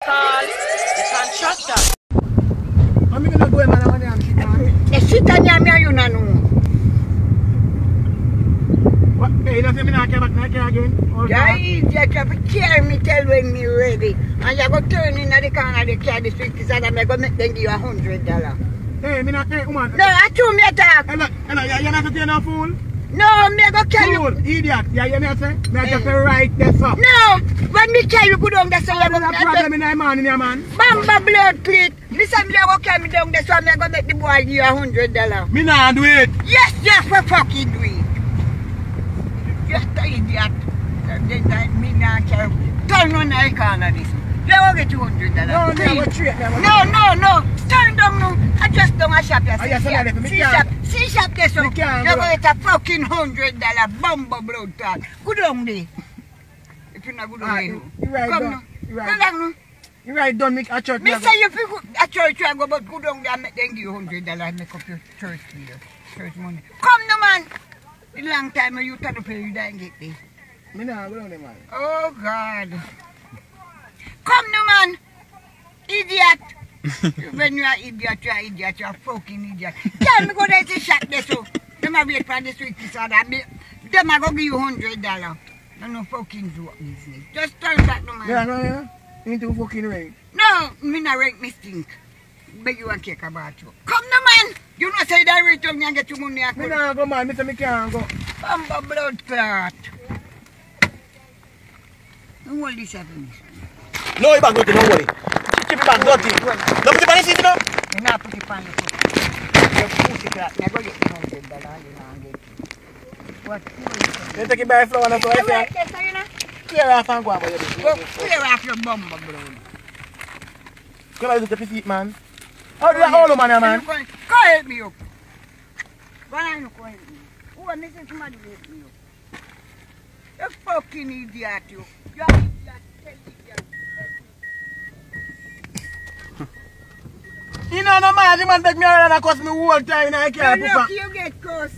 Call the contractor. I'm going to go man. The shit on your man, you know. What? Hey, you don't say me not come back again? Yeah, you have to carry me till when me ready. And you go turn in the corner of the car, the street is and I'm going to make them give you $100. Hey, me not, hey, woman. No, I told me talk. Hello, you're not saying no fool? No, me go carry you. Fool, idiot. Yeah, you know say? Me just right there, sir. No, when me carry you go down there, so you go There's a problem in your man, Bamba blood cleat. Listen, me go carry me down there, so I'm going to make the boy give you $100. Me not do it. Yes, yes, for fucking do it. Just an idiot. Me not carry. Turn on the corner this. They will get $200. No, No. Turn down now. I just don't a shop. See shop there, so. You're going to get a fucking $100 bumbo blood clot. Go down there. If you're not good on there. Come now. Go down now. You right, don't make a church. Me say you feel a church you go, but go down there and make them give you $100 and make up your church bill. Church money. Come now, man. A long time you try to pay you don't get there. Me nah go down there, man. Oh, God. Come now, man. Idiot. When you are idiot, you're a fucking idiot. Tell me go there to shop there, so. Them a wait for the street to say that. Them a go give you $100. No fucking joke business. Just turn back now, man. Yeah. You need to fucking ring. No, me not rank me stink. Beg you and cake about you. Come now, man. You not say that return me and get your money. Me nah go, man. Me say me can't go. Bamba blood clot. Don't hold this up in this. No, you back dirty, don't worry. Keep it back dirty. Don't put it on the seat, you know? You not put it on the foot. You pussy clot. Me go get $100, you know, and get it. What? You take it by flower and so I say. Yes, you know? Clear off and go on. Go clear off your bumbo blood. Come on, you take the seat, man. How do you hold man, man? Go help me up. Go on, go help me. Who are missing somebody to help me up? You fucking idiot, you. You're an idiot. You know, no man, the man take me around and cost me whole time and I can't put look, you get cursed.